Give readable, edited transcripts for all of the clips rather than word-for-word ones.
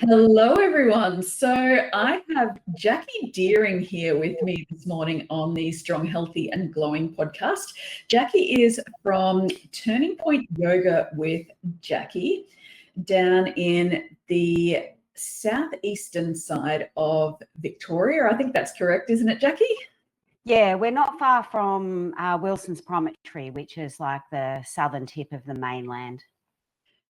Hello, everyone. So I have Jacki Deering here with me this morning on the Strong, Healthy and Glowing podcast. Jacki is from Turning Point Yoga with Jacki down in the southeastern side of Victoria. I think that's correct, isn't it, Jacki? Yeah, we're not far from Wilson's Promontory, which is like the southern tip of the mainland.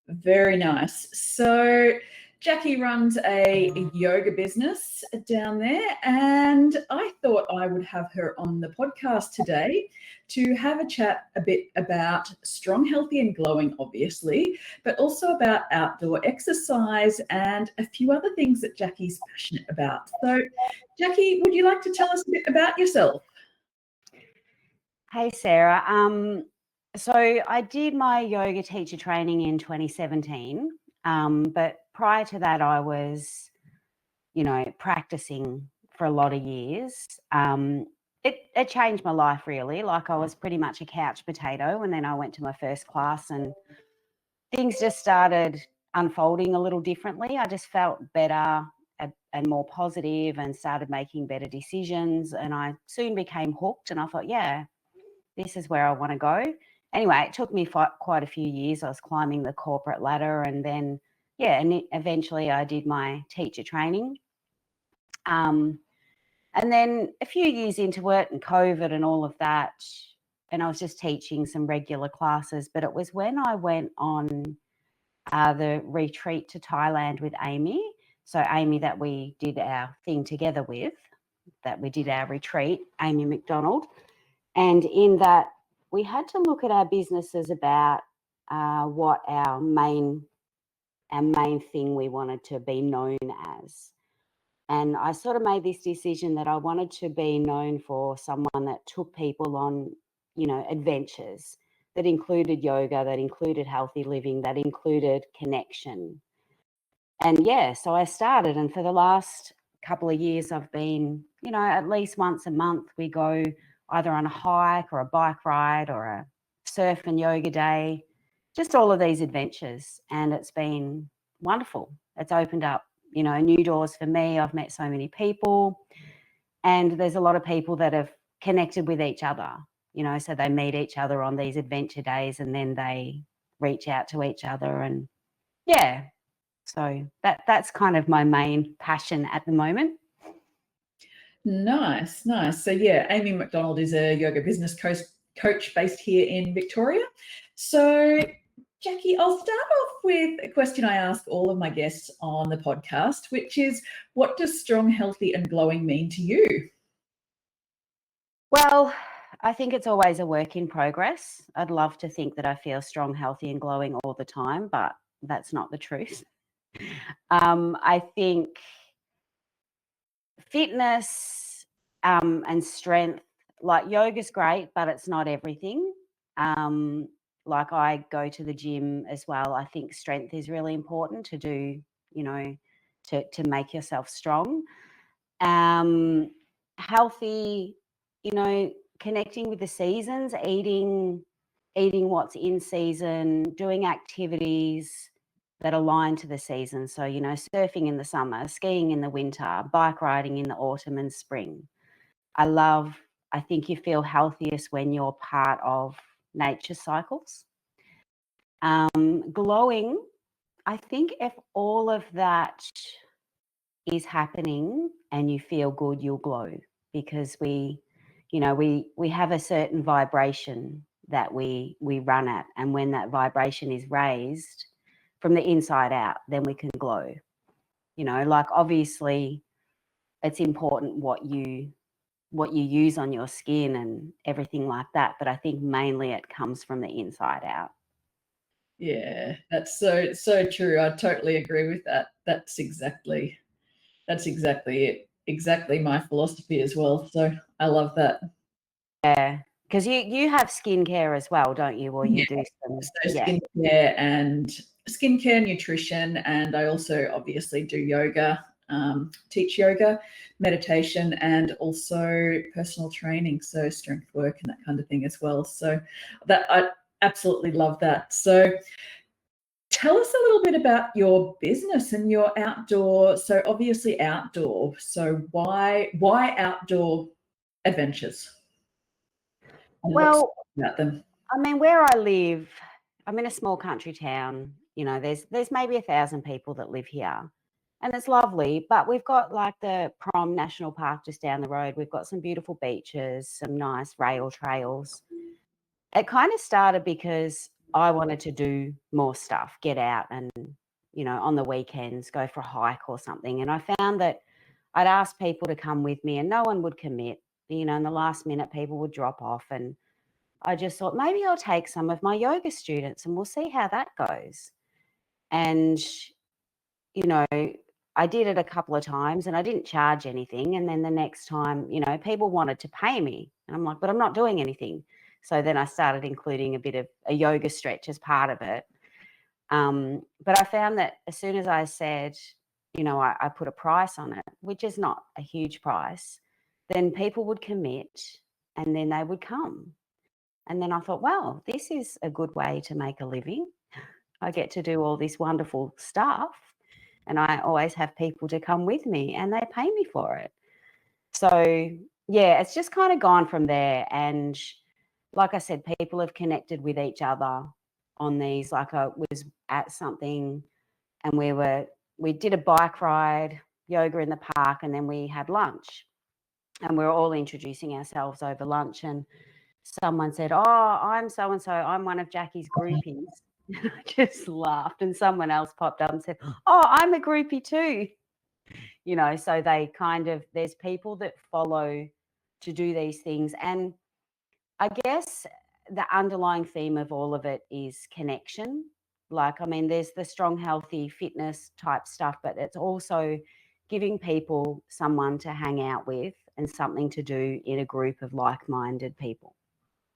Very nice. So Jacki runs a yoga business down there, and I thought I would have her on the podcast today to have a chat a bit about strong, healthy and glowing, obviously, but also about outdoor exercise and a few other things that Jacki's passionate about. So Jacki, would you like to tell us a bit about yourself? Hey, Sarah. So I did my yoga teacher training in 2017, but prior to that, I was, practicing for a lot of years. It changed my life, really. Like, I was pretty much a couch potato, and then I went to my first class and things just started unfolding a little differently. I just felt better and more positive and started making better decisions, and I soon became hooked, and I thought, yeah, this is where I want to go. Anyway, it took me quite a few years. I was climbing the corporate ladder, and then, eventually I did my teacher training. And then a few years into it and COVID and all of that, and I was just teaching some regular classes, but it was when I went on the retreat to Thailand with Amy. So Amy that we did our thing together with, that we did our retreat, Amy McDonald. And in that, we had to look at our businesses about what our main thing we wanted to be known as. And I sort of made this decision that I wanted to be known for someone that took people on, adventures that included yoga, that included healthy living, that included connection. And so I started, and for the last couple of years, I've been, at least once a month, we go either on a hike or a bike ride or a surf and yoga day, just all of these adventures. And it's been wonderful. It's opened up, new doors for me. I've met so many people, and there's a lot of people that have connected with each other, so they meet each other on these adventure days and then they reach out to each other. And so that's kind of my main passion at the moment. Nice. So Amy McDonald is a yoga business coach based here in Victoria. So Jacki, I'll start off with a question I ask all of my guests on the podcast, which is, what does strong, healthy and glowing mean to you? Well, I think it's always a work in progress. I'd love to think that I feel strong, healthy and glowing all the time, but that's not the truth. I think fitness and strength, like yoga's great, but it's not everything. Like I go to the gym as well. I think strength is really important to do, to make yourself strong. Healthy, connecting with the seasons, eating what's in season, doing activities that align to the season. So, surfing in the summer, skiing in the winter, bike riding in the autumn and spring. I think you feel healthiest when you're part of nature cycles. Glowing, I think if all of that is happening and you feel good, you'll glow, because we have a certain vibration that we run at, and when that vibration is raised from the inside out, then we can glow. Like obviously it's important what you use on your skin and everything like that, but I think mainly it comes from the inside out. Yeah, that's so true. I totally agree with that. That's exactly it. Exactly my philosophy as well. So I love that. Yeah, because you have skincare as well, don't you? Or you do some skincare, nutrition, and I also obviously do yoga, teach yoga, meditation, and also personal training, so strength work and that kind of thing as well. So that I absolutely love that. So tell us a little bit about your business and your outdoor. So obviously outdoor. So why outdoor adventures? And what's Well, about them? I mean, where I live, I'm in a small country town. You know, there's maybe 1,000 people that live here, and it's lovely. But we've got like the Prom National Park just down the road. We've got some beautiful beaches, some nice rail trails. It kind of started because I wanted to do more stuff, get out and, you know, on the weekends, go for a hike or something. And I found that I'd ask people to come with me and no one would commit. You know, in the last minute, people would drop off. And I just thought maybe I'll take some of my yoga students and we'll see how that goes. And, you know, I did it a couple of times and I didn't charge anything. And then the next time, you know, people wanted to pay me. And I'm like, but I'm not doing anything. So then I started including a bit of a yoga stretch as part of it. But I found that as soon as I said, you know, I put a price on it, which is not a huge price, then people would commit and then they would come. And then I thought, well, this is a good way to make a living. I get to do all this wonderful stuff and I always have people to come with me and they pay me for it. So, yeah, it's just kind of gone from there. And like I said, people have connected with each other on these. Like I was at something and we did a bike ride, yoga in the park, and then we had lunch. And we were all introducing ourselves over lunch. And someone said, "Oh, I'm so and so. I'm one of Jacki's groupies." I just laughed. And someone else popped up and said, "Oh, I'm a groupie too." You know, so they kind of, there's people that follow to do these things. And I guess the underlying theme of all of it is connection. Like, I mean, there's the strong, healthy fitness type stuff, but it's also giving people someone to hang out with and something to do in a group of like minded people.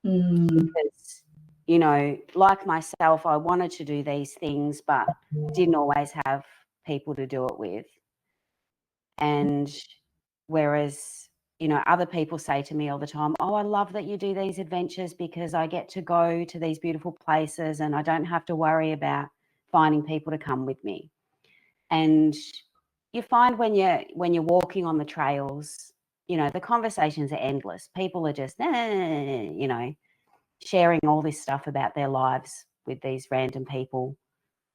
Mm, Because, you know, like myself, I wanted to do these things, but didn't always have people to do it with. And whereas, you know, other people say to me all the time, "Oh, I love that you do these adventures because I get to go to these beautiful places and I don't have to worry about finding people to come with me." And you find when you're walking on the trails, you know, the conversations are endless. People are just, you know, sharing all this stuff about their lives with these random people.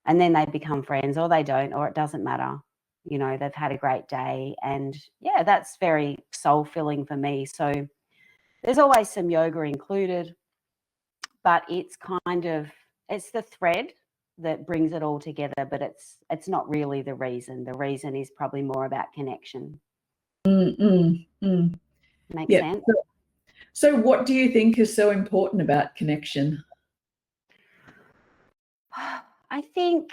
And then they become friends or they don't, or it doesn't matter. You know, they've had a great day. And yeah, that's very soul filling for me. So there's always some yoga included, but it's kind of, it's the thread that brings it all together, but it's not really the reason. The reason is probably more about connection. mm, mm, mm. Makes Yeah. sense? So what do you think is so important about connection? I think,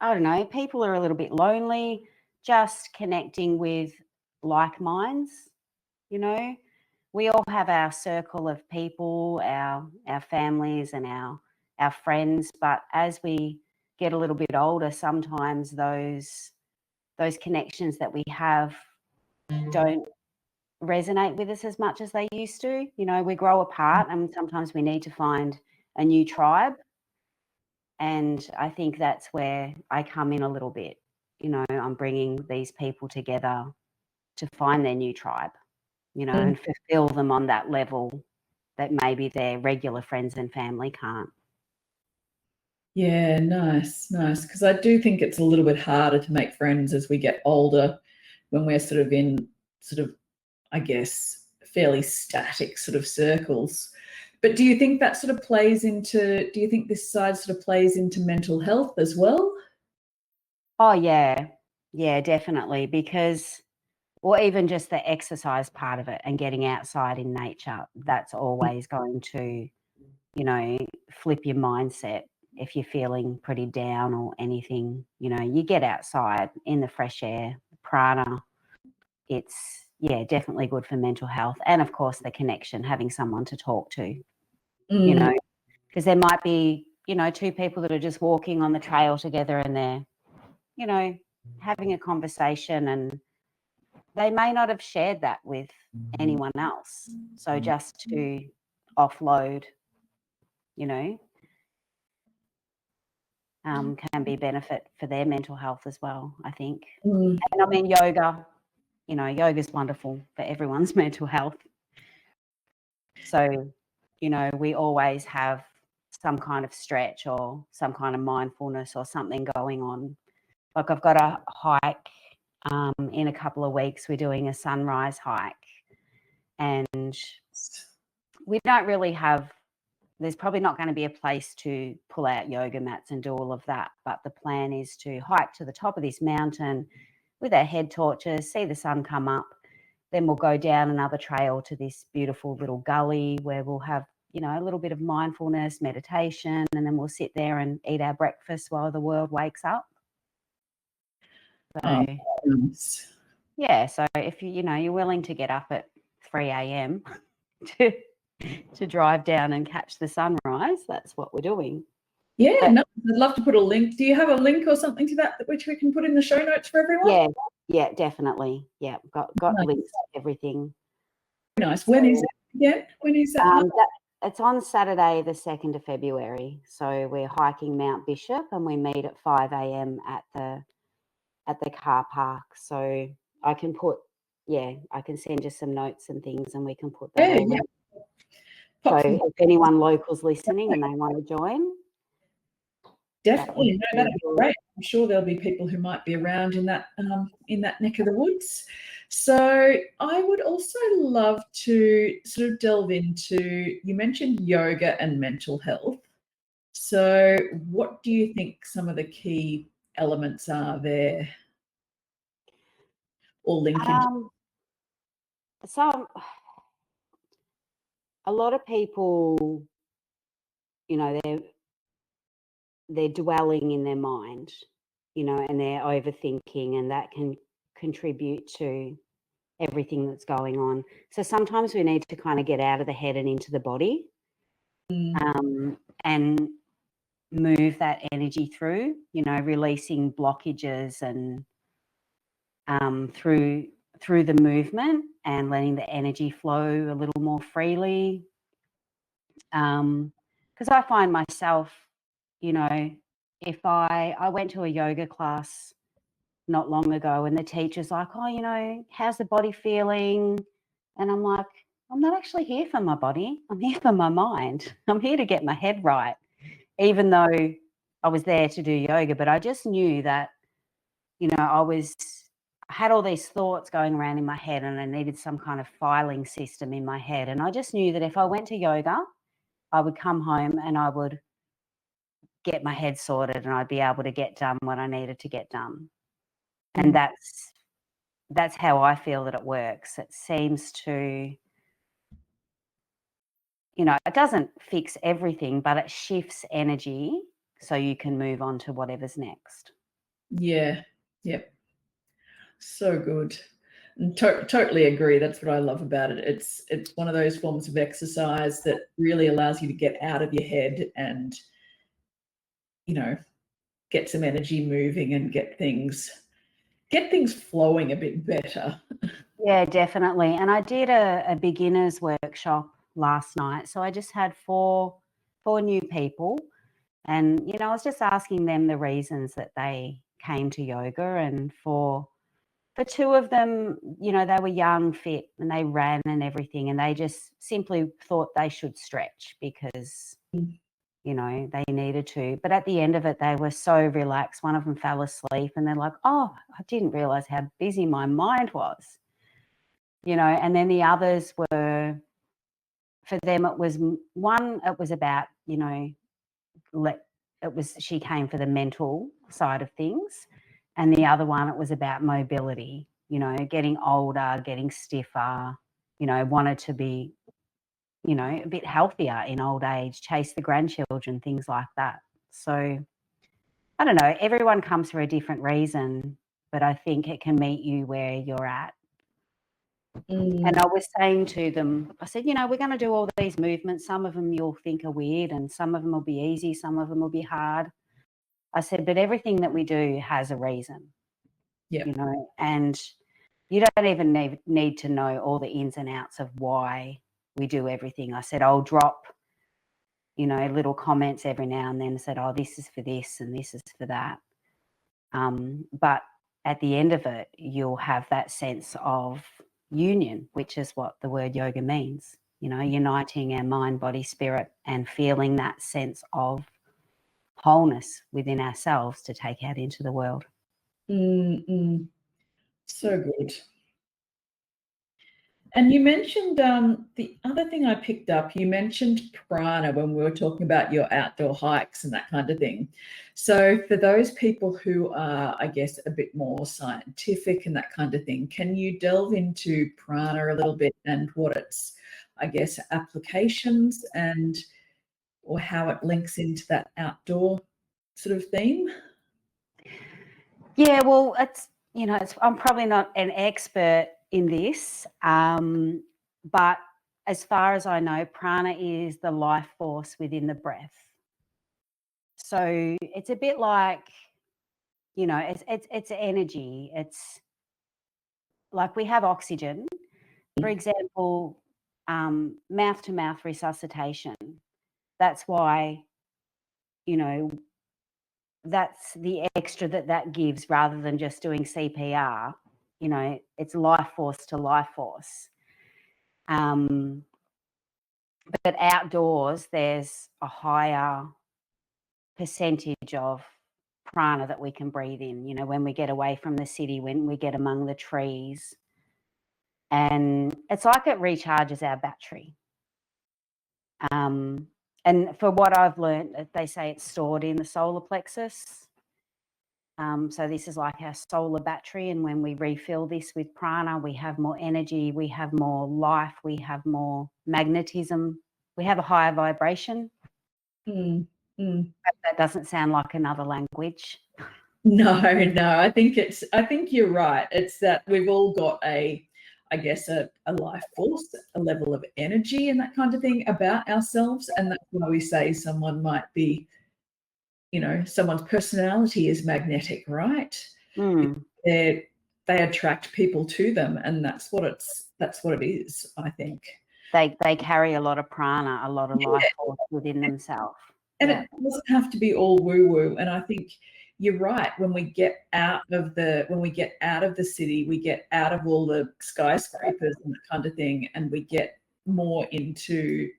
I don't know, people are a little bit lonely, just connecting with like minds, you know. We all have our circle of people, our families and our friends, but as we get a little bit older, sometimes those connections that we have don't resonate with us as much as they used to. You know, we grow apart and sometimes we need to find a new tribe. And I think that's where I come in a little bit. You know, I'm bringing these people together to find their new tribe, you know, Mm. and fulfill them on that level that maybe their regular friends and family can't. Yeah, nice, nice. Because I do think it's a little bit harder to make friends as we get older when we're sort of in sort of, I guess, fairly static sort of circles. But do you think that sort of plays into, do you think this side sort of plays into mental health as well? Oh, yeah. Yeah, definitely. Because, or even just the exercise part of it and getting outside in nature, that's always going to, you know, flip your mindset. If you're feeling pretty down or anything, you know, you get outside in the fresh air, prana. It's, yeah, definitely good for mental health. And of course, the connection, having someone to talk to, you Mm, know, because there might be, you know, two people that are just walking on the trail together and they're, you know, having a conversation and they may not have shared that with anyone else. So just to offload, you know. can be benefit for their mental health as well, I think. Mm. And I mean, yoga, yoga is wonderful for everyone's mental health. So, we always have some kind of stretch or some kind of mindfulness or something going on. Like I've got a hike in a couple of weeks. We're doing a sunrise hike, and we don't really have, there's probably not going to be a place to pull out yoga mats and do all of that. But the plan is to hike to the top of this mountain with our head torches, see the sun come up. Then we'll go down another trail to this beautiful little gully where we'll have, a little bit of mindfulness, meditation, and then we'll sit there and eat our breakfast while the world wakes up. So, Nice. yeah, so if you're willing to get up at 3 a.m. to drive down and catch the sunrise, that's what we're doing. Yeah, no, I'd love to put a link. Do you have a link or something to that which we can put in the show notes for everyone? Yeah, definitely. Yeah, got Nice. links to everything. Nice. When is it again? When is that? It's on Saturday, the 2nd of February. So we're hiking Mount Bishop, and we meet at 5 a.m. at the car park. So I can send you some notes and things, and we can put that all in. So if anyone local's listening and they want to join, definitely, no, that'd be great. I'm sure there'll be people who might be around in that neck of the woods. So I would also love to sort of delve into, you mentioned yoga and mental health. So what do you think some of the key elements are there, or linkage? So a lot of people, they're dwelling in their mind, and they're overthinking, and that can contribute to everything that's going on. So sometimes we need to kind of get out of the head and into the body, and move that energy through, releasing blockages and through the movement and letting the energy flow a little more freely. Because I find myself, if I went to a yoga class not long ago and the teacher's like, oh, how's the body feeling? And I'm like, I'm not actually here for my body. I'm here for my mind. I'm here to get my head right, even though I was there to do yoga. But I just knew that, I had all these thoughts going around in my head, and I needed some kind of filing system in my head. And I just knew that if I went to yoga, I would come home and I would get my head sorted, and I'd be able to get done what I needed to get done. And that's how I feel that it works. It seems to, it doesn't fix everything, but it shifts energy so you can move on to whatever's next. Yeah. Yep. So good. And totally agree. That's what I love about it. It's one of those forms of exercise that really allows you to get out of your head and, get some energy moving and get things flowing a bit better. Yeah, definitely. And I did a beginner's workshop last night. So I just had four new people, and, I was just asking them the reasons that they came to yoga. And for two of them, they were young, fit, and they ran and everything. And they just simply thought they should stretch because, they needed to. But at the end of it, they were so relaxed. One of them fell asleep, and they're like, oh, I didn't realize how busy my mind was. And then the others were, for them, it was about, she came for the mental side of things. And the other one, it was about mobility, getting older, getting stiffer, wanted to be, a bit healthier in old age, chase the grandchildren, things like that. So I don't know, everyone comes for a different reason, but I think it can meet you where you're at. And I was saying to them, I said, we're going to do all these movements. Some of them you'll think are weird, and some of them will be easy. Some of them will be hard. I said, but everything that we do has a reason, and you don't even need to know all the ins and outs of why we do everything. I said, I'll drop, little comments every now and then, said, oh, this is for this and this is for that. But at the end of it, you'll have that sense of union, which is what the word yoga means, uniting our mind, body, spirit, and feeling that sense of wholeness within ourselves to take out into the world. So good. And you mentioned the other thing I picked up, you mentioned prana when we were talking about your outdoor hikes and that kind of thing. So for those people who are, I guess, a bit more scientific and that kind of thing, can you delve into prana a little bit and what its, I guess, applications and or how it links into that outdoor sort of theme? Yeah, well, I'm probably not an expert in this, but as far as I know, prana is the life force within the breath. So it's a bit like, it's energy. It's like we have oxygen, for example, mouth-to-mouth resuscitation. That's why, that's the extra that gives rather than just doing CPR. It's life force to life force. But outdoors, there's a higher percentage of prana that we can breathe in, when we get away from the city, when we get among the trees. And it's like it recharges our battery. And for what I've learned, they say it's stored in the solar plexus. So this is like our solar battery, and when we refill this with prana, we have more energy, we have more life, we have more magnetism, we have a higher vibration. That doesn't sound like another language. No, I think you're right. It's that we've all got a life force, a level of energy and that kind of thing about ourselves. And that's why we say someone might be, someone's personality is magnetic, right? They attract people to them, and that's what it is, I think. They carry a lot of prana, a lot of life force within themselves. And it doesn't have to be all woo-woo. And I think you're right. When we get out of the city, we get out of all the skyscrapers and that kind of thing, and we get more into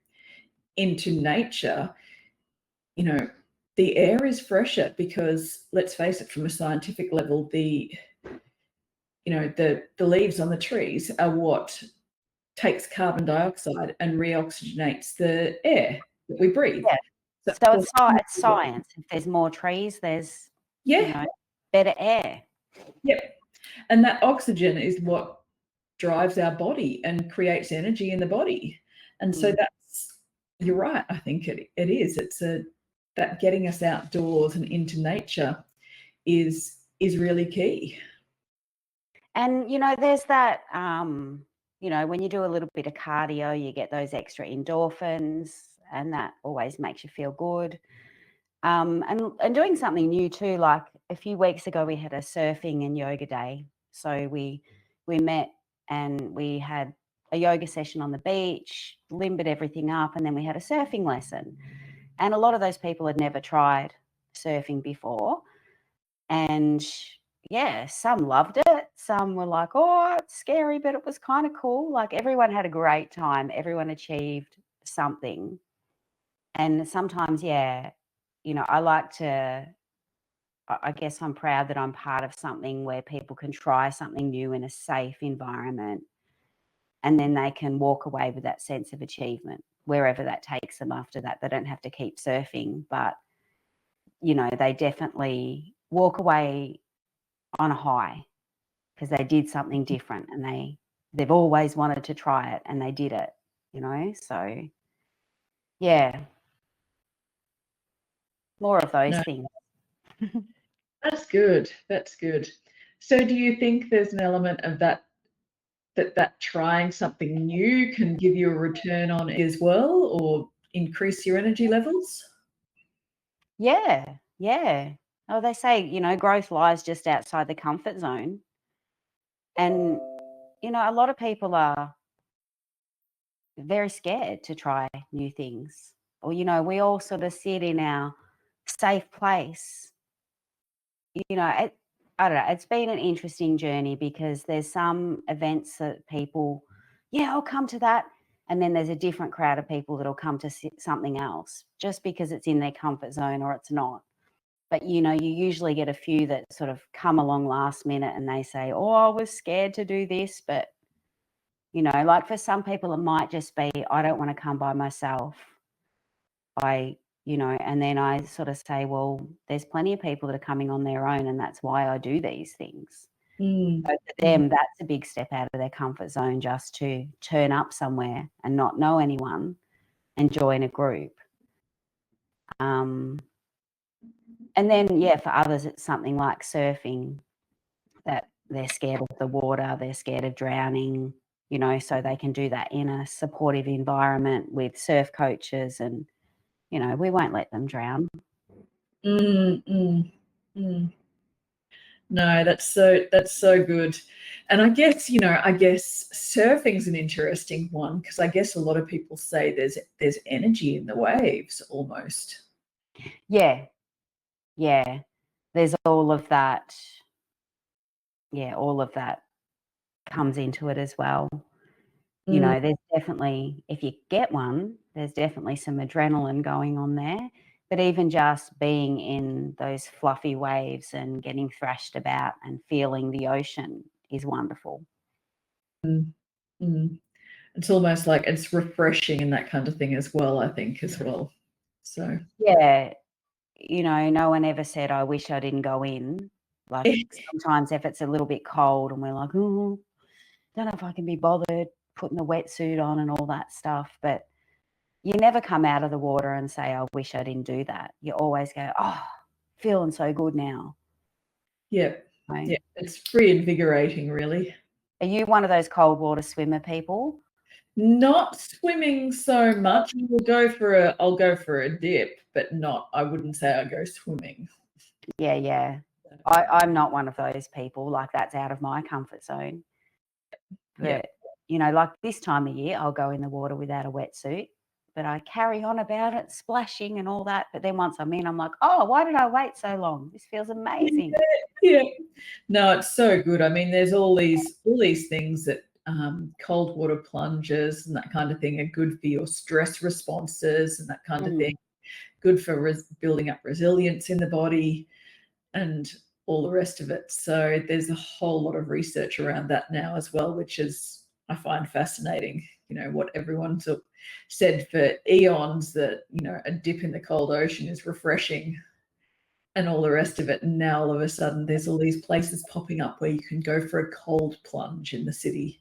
nature, the air is fresher because, let's face it, from a scientific level, the leaves on the trees are what takes carbon dioxide and reoxygenates the air that we breathe. Yeah. So it's science. If there's more trees, there's better air. Yep. And that oxygen is what drives our body and creates energy in the body. And so you're right. I think it is. It's that getting us outdoors and into nature is really key. And, there's that, when you do a little bit of cardio, you get those extra endorphins, and that always makes you feel good. And doing something new too, like a few weeks ago, we had a surfing and yoga day. So we met and we had a yoga session on the beach, limbered everything up, and then we had a surfing lesson. And a lot of those people had never tried surfing before. And yeah, some loved it. Some were like, oh, it's scary, but it was kind of cool. Like everyone had a great time. Everyone achieved something. And sometimes, I guess I'm proud that I'm part of something where people can try something new in a safe environment, and then they can walk away with that sense of achievement, wherever that takes them after that. They don't have to keep surfing, but, they definitely walk away on a high because they did something different, and they've always wanted to try it and they did it, so yeah, more of those things. That's good. So do you think there's an element of that trying something new can give you a return on it as well, or increase your energy levels? Yeah. Oh, they say, growth lies just outside the comfort zone. And, a lot of people are very scared to try new things. or, we all sort of sit in our safe place. I don't know. It's been an interesting journey because there's some events that people, yeah, I'll come to that. And then there's a different crowd of people that'll come to something else just because it's in their comfort zone or it's not. But, you usually get a few that sort of come along last minute and they say, oh, I was scared to do this. But, like for some people, it might just be, I don't want to come by myself. And then I sort of say, well, there's plenty of people that are coming on their own, and that's why I do these things. Mm. So for them, that's a big step out of their comfort zone, just to turn up somewhere and not know anyone and join a group. And then, yeah, for others, it's something like surfing, that they're scared of the water, they're scared of drowning, so they can do that in a supportive environment with surf coaches, and, we won't let them drown. Mm, mm, mm. No, that's so good. And I guess, surfing's an interesting one because I guess a lot of people say there's energy in the waves almost. Yeah. Yeah. There's all of that. Yeah, all of that comes into it as well. There's definitely, if you get one, there's definitely some adrenaline going on there. But even just being in those fluffy waves and getting thrashed about and feeling the ocean is wonderful. Mm. It's almost like it's refreshing and that kind of thing as well, I think, as well. So Yeah. No one ever said, I wish I didn't go in. Like sometimes if it's a little bit cold and we're like, oh, don't know if I can be bothered putting the wetsuit on and all that stuff. But you never come out of the water and say, I wish I didn't do that. You always go, oh, feeling so good now. yeah. Right? Yeah, it's reinvigorating, really. Are you one of those cold water swimmer people? Not swimming so much. I'll go for a dip, but I wouldn't say I go swimming. Yeah. I'm not one of those people. Like, that's out of my comfort zone. But, like this time of year, I'll go in the water without a wetsuit, but I carry on about it, splashing and all that. But then once I'm in, I'm like, oh, why did I wait so long? This feels amazing. Yeah. No, it's so good. I mean, there's all these things that cold water plunges and that kind of thing are good for your stress responses and that kind of thing. Good for building up resilience in the body and all the rest of it. So there's a whole lot of research around that now as well, which is, I find fascinating. What everyone's said for eons, that a dip in the cold ocean is refreshing and all the rest of it. And now all of a sudden there's all these places popping up where you can go for a cold plunge in the city.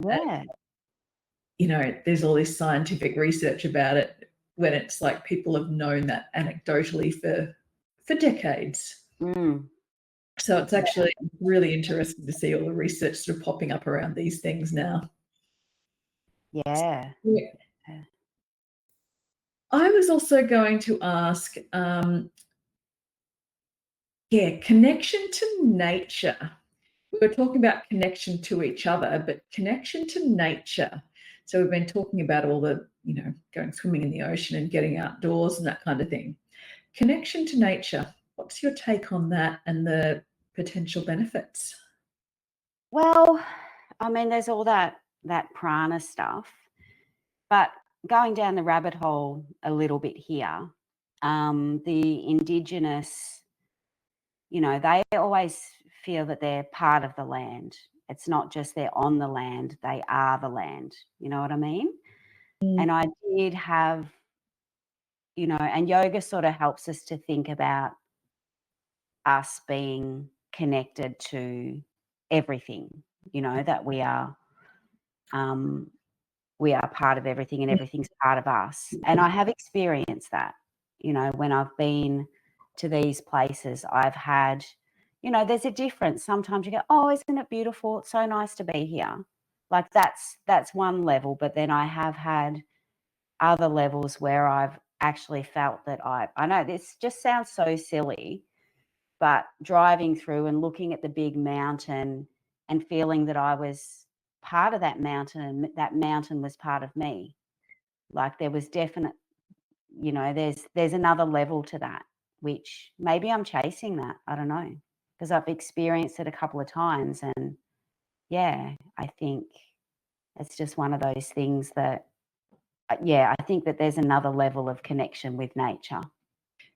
Yeah. There's all this scientific research about it, when it's like people have known that anecdotally for decades. So it's actually really interesting to see all the research sort of popping up around these things now. Yeah. I was also going to ask, connection to nature. We were talking about connection to each other, but connection to nature. So we've been talking about all the, going swimming in the ocean and getting outdoors and that kind of thing. Connection to nature. What's your take on that and the potential benefits? Well, I mean, there's all that prana stuff, but going down the rabbit hole a little bit here, the Indigenous, they always feel that they're part of the land. It's not just they're on the land, they are the land. You know what I mean? And I did have, and yoga sort of helps us to think about us being connected to everything, that we are part of everything and everything's part of us. And I have experienced that, when I've been to these places, I've had, there's a difference. Sometimes you go, oh, isn't it beautiful? It's so nice to be here. Like that's one level. But then I have had other levels where I've actually felt that I know this just sounds so silly, but driving through and looking at the big mountain and feeling that I was part of that mountain and that mountain was part of me. Like there was you know, there's another level to that, which maybe I'm chasing that. I don't know, because I've experienced it a couple of times, and yeah, I think it's just one of those things that, I think that there's another level of connection with nature.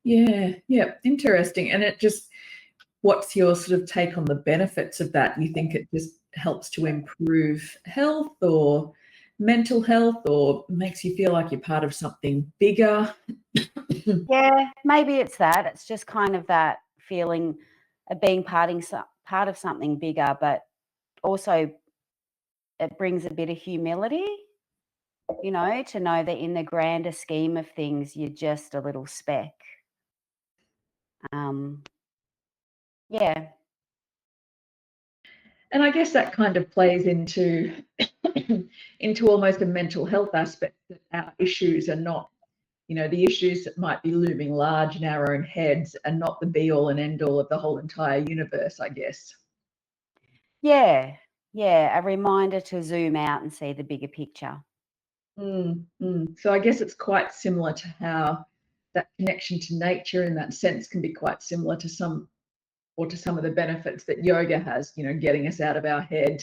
Yeah, yeah, interesting. And it just, what's your sort of take on the benefits of that? You think it just helps to improve health or mental health, or makes you feel like you're part of something bigger? Yeah, maybe it's that. It's just kind of that feeling of being part of something bigger, but also it brings a bit of humility, you know, to know that in the grander scheme of things, you're just a little speck. Um, yeah, And I guess that kind of plays into into almost a mental health aspect, that our issues are not, the issues that might be looming large in our own heads are not the be all and end all of the whole entire universe, I guess. yeah, yeah. A reminder to zoom out and see the bigger picture. So I guess it's quite similar to how that connection to nature in that sense can be quite similar to some of the benefits that yoga has, getting us out of our head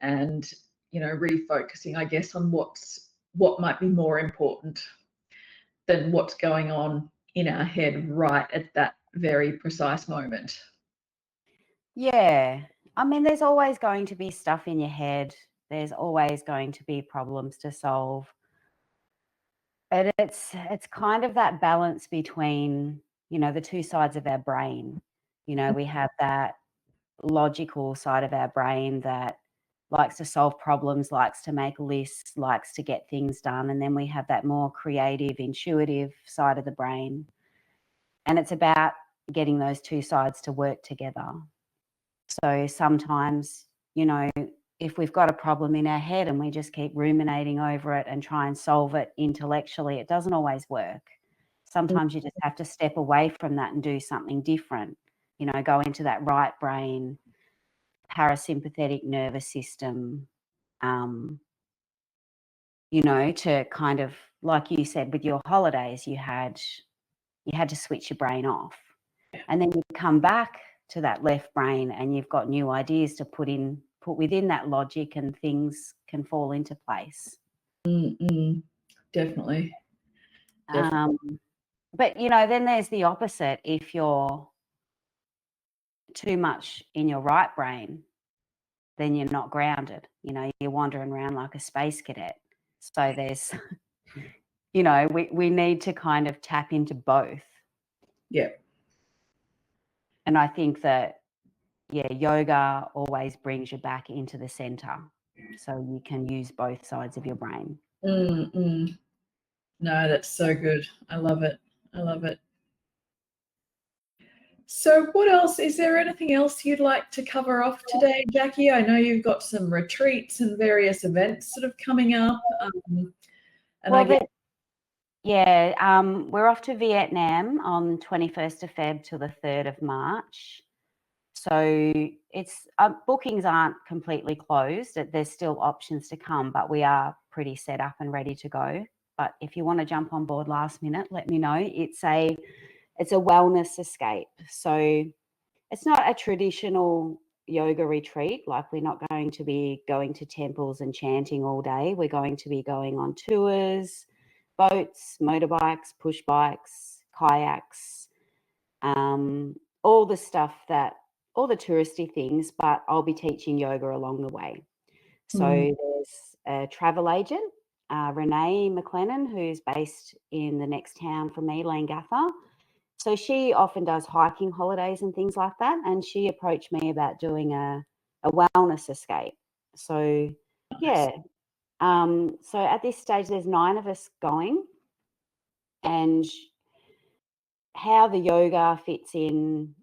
and, refocusing, I guess, on what might be more important than what's going on in our head right at that very precise moment. Yeah. I mean, there's always going to be stuff in your head. There's always going to be problems to solve. But it's kind of that balance between, you know, the two sides of our brain. You know, we have that logical side of our brain that likes to solve problems, likes to make lists, likes to get things done. And then we have that more creative, intuitive side of the brain. And it's about getting those two sides to work together. So sometimes, you know, if we've got a problem in our head and we just keep ruminating over it and try and solve it intellectually, it doesn't always work. Sometimes you just have to step away from that and do something different, you know, go into that right brain, parasympathetic nervous system, you know, to kind of, like you said, with your holidays, you had to switch your brain off. And then you come back to that left brain and you've got new ideas to put within that logic, and things can fall into place. Definitely. But, you know, then there's the opposite. If you're too much in your right brain, then you're not grounded. You know, you're wandering around like a space cadet. So there's, you know, we need to kind of tap into both. Yeah. And I think that, yeah, yoga always brings you back into the center, so you can use both sides of your brain. No, that's so good. I love it. I love it. So what else? Is there anything else you'd like to cover off today, Jackie? I know you've got some retreats and various events sort of coming up. And I Well, guess, we're off to Vietnam on 21st of Feb till the 3rd of March. So it's bookings aren't completely closed. There's still options to come, but we are pretty set up and ready to go. But if you want to jump on board last minute, let me know. It's a wellness escape. So it's not a traditional yoga retreat. Like, we're not going to be going to temples and chanting all day. We're going to be going on tours, boats, motorbikes, push bikes, kayaks, all the stuff all the touristy things, but I'll be teaching yoga along the way. So there's a travel agent, Renee McLennan, who's based in the next town from me, Langatha. So she often does hiking holidays and things like that. And she approached me about doing a wellness escape. So, yeah. So at this stage, there's 9 of us going. And how the yoga fits in,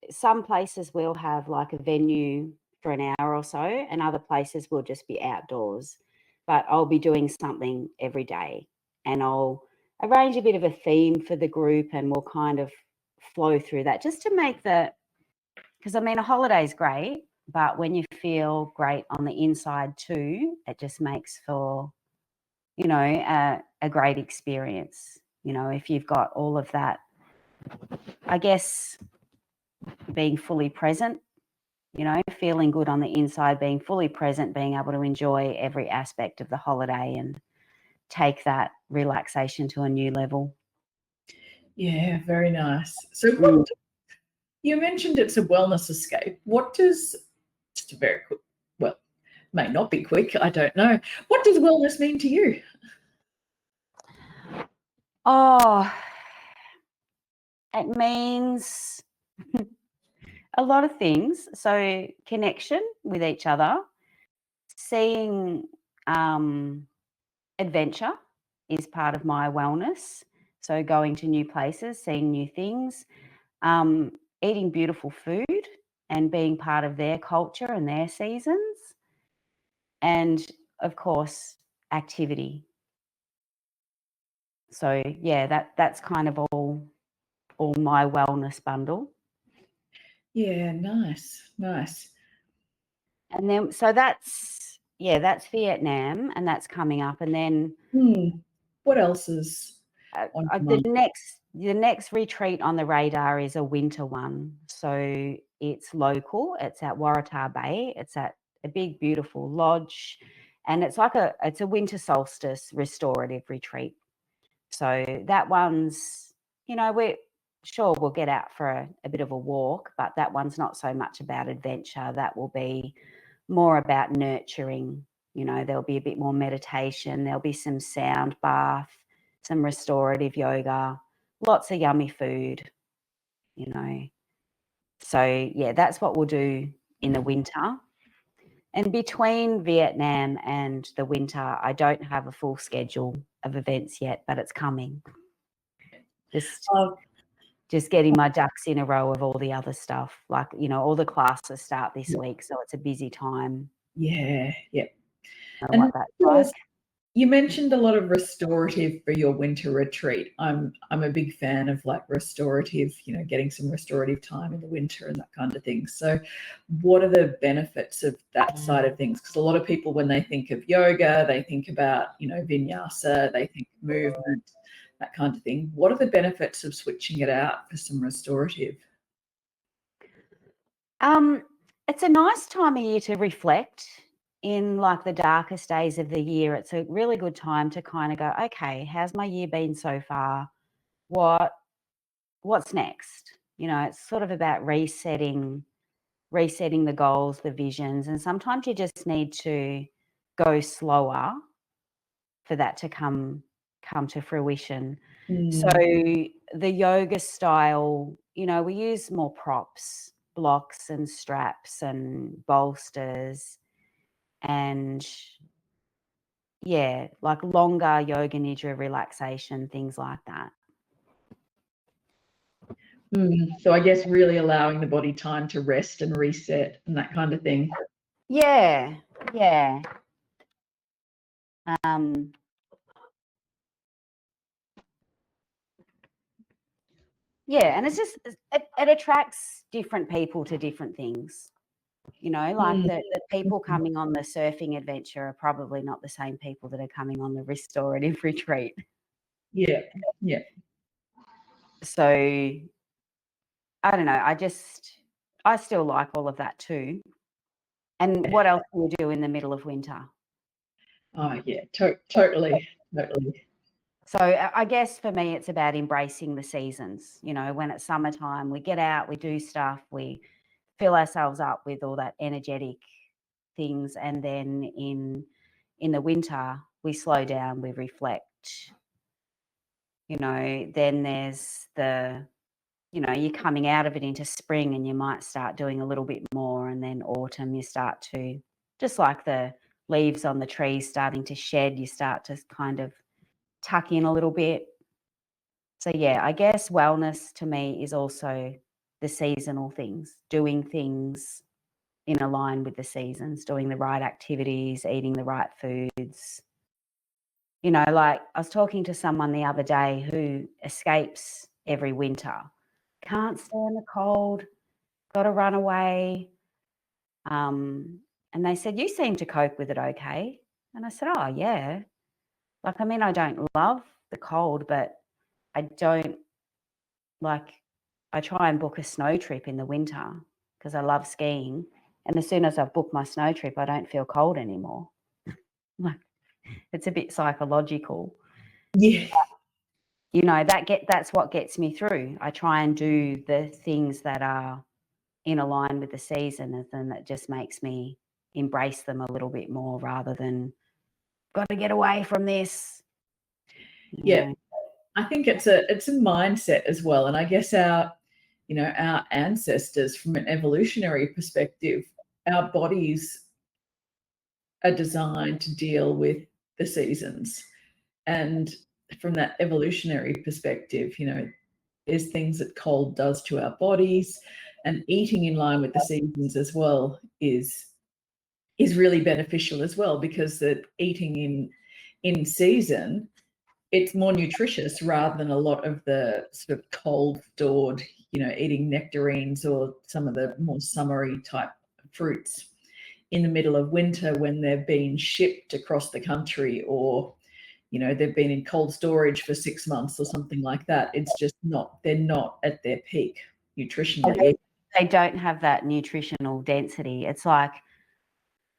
some places will have like a venue for an hour or so, and other places will just be outdoors. But I'll be doing something every day, and I'll arrange a bit of a theme for the group, and we'll kind of flow through that just to make because I mean, a holiday's great, but when you feel great on the inside too, it just makes for, you know, a great experience. You know, if you've got all of that, I guess, being fully present, you know, feeling good on the inside, being fully present, being able to enjoy every aspect of the holiday and take that relaxation to a new level. Yeah, very nice. So what you mentioned it's a wellness escape. What does, just a very quick, well, may not be quick, I don't know. What does wellness mean to you? Oh, it means a lot of things. So connection with each other, seeing adventure is part of my wellness. So going to new places, seeing new things, eating beautiful food and being part of their culture and their seasons. And of course, activity. So yeah, that's kind of all my wellness bundle. Yeah, nice, nice. And then so that's Vietnam, and that's coming up. And then What else is on your the mind? next retreat on the radar is a winter one. So it's local. It's at Waratah Bay. It's at a big, beautiful lodge, and it's a winter solstice restorative retreat. So that one's, you know, we're sure we'll get out for a bit of a walk, but that one's not so much about adventure. That will be more about nurturing. You know, there'll be a bit more meditation. There'll be some sound bath, some restorative yoga, lots of yummy food, you know. So, yeah, that's what we'll do in the winter. And between Vietnam and the winter, I don't have a full schedule of events yet, but it's coming. Just getting my ducks in a row of all the other stuff. Like, you know, all the classes start this week, so it's a busy time. Yeah, yeah. And what that's like. You mentioned a lot of restorative for your winter retreat. I'm a big fan of like restorative, you know, getting some restorative time in the winter and that kind of thing. So what are the benefits of that side of things? Because a lot of people, when they think of yoga, they think about, you know, vinyasa, they think movement, that kind of thing. What are the benefits of switching it out for some restorative? It's a nice time of year to reflect in like the darkest days of the year. It's a really good time to kind of go, okay, how's my year been so far? What's next? You know, it's sort of about resetting the goals, the visions, and sometimes you just need to go slower for that to come to fruition. So the yoga style, you know, we use more props, blocks and straps and bolsters, and yeah, like longer yoga nidra relaxation, things like that. So I guess really allowing the body time to rest and reset and that kind of thing. Yeah, yeah. Yeah, and it's just it attracts different people to different things. You know, like the people coming on the surfing adventure are probably not the same people that are coming on the restorative retreat. Yeah, yeah. So I don't know. I still like all of that too. And what else do we do in the middle of winter? Oh yeah, totally. So I guess for me, it's about embracing the seasons. You know, when it's summertime, we get out, we do stuff, we fill ourselves up with all that energetic things, and then in the winter, we slow down, we reflect. You know, then there's you're coming out of it into spring, and you might start doing a little bit more, and then autumn, you start to, just like the leaves on the trees starting to shed, you start to kind of tuck in a little bit. So yeah, I guess wellness to me is also the seasonal things, doing things in a line with the seasons, doing the right activities, eating the right foods. You know, like I was talking to someone the other day who escapes every winter, can't stand the cold, got to run away. And they said, "You seem to cope with it okay." And I said, "Oh, yeah." Like, I mean, I don't love the cold, but I don't like, I try and book a snow trip in the winter because I love skiing. And as soon as I've booked my snow trip, I don't feel cold anymore. Like, it's a bit psychological. Yeah. You know, that's what gets me through. I try and do the things that are in a line with the season, and then that just makes me embrace them a little bit more rather than got to get away from this. Yeah. I think it's a mindset as well. And I guess our ancestors, from an evolutionary perspective, our bodies are designed to deal with the seasons. And from that evolutionary perspective, there's things that cold does to our bodies, and eating in line with the seasons as well is really beneficial as well, because that eating in season, it's more nutritious rather than a lot of the sort of cold stored, eating nectarines or some of the more summery type fruits in the middle of winter when they've been shipped across the country, or they've been in cold storage for 6 months or something like that. It's just they're not at their peak nutritionally. They don't have that nutritional density. It's like,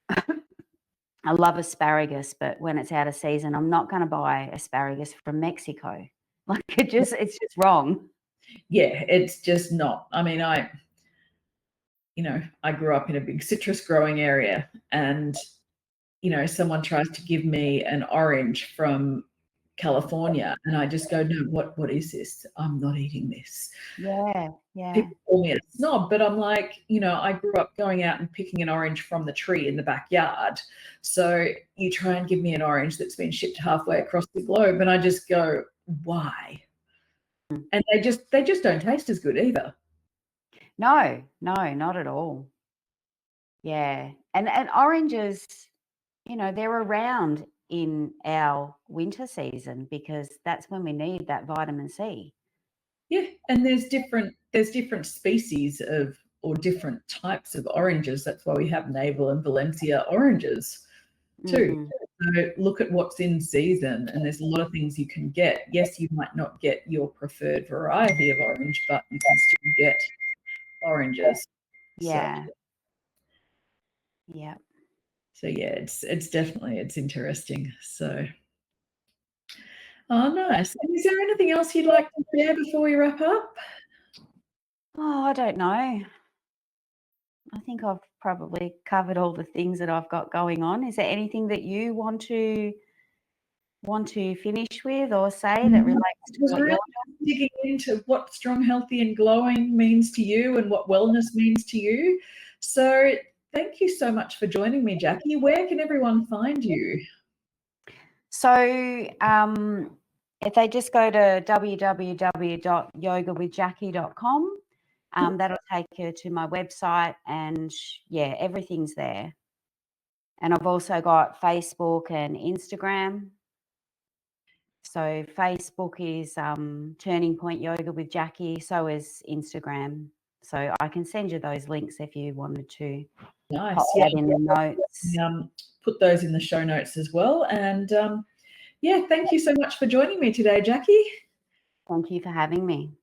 I love asparagus, but when it's out of season, I'm not going to buy asparagus from Mexico. Like, it's just wrong. Yeah, it's just not. I mean, I grew up in a big citrus growing area, and someone tries to give me an orange from California, and I just go, no, what is this? I'm not eating this. Yeah. People call me a snob, but I'm like, I grew up going out and picking an orange from the tree in the backyard. So you try and give me an orange that's been shipped halfway across the globe, and I just go, why? And they just don't taste as good either. No, not at all. Yeah. And oranges, they're around in our winter season because that's when we need that vitamin C. Yeah, and there's different species of, or different types of oranges. That's why we have Navel and Valencia oranges too. So look at what's in season, and there's a lot of things you can get. Yes, you might not get your preferred variety of orange, but you can still get oranges. Yeah. Yeah. So yeah, it's definitely, it's interesting. So, oh, nice. And is there anything else you'd like to share before we wrap up? Oh, I don't know. I think I've probably covered all the things that I've got going on. Is there anything that you want to finish with or say that relates to what really digging into what strong, healthy, and glowing means to you and what wellness means to you. So thank you so much for joining me, Jacki. Where can everyone find you? So if they just go to www.yogawithjacki.com, that'll take you to my website, and yeah, everything's there. And I've also got Facebook and Instagram. So Facebook is Turning Point Yoga with Jacki. So is Instagram. So I can send you those links if you wanted to. Nice. Pop that in the notes. Put those in the show notes as well. And yeah, thank you so much for joining me today, Jacki. Thank you for having me.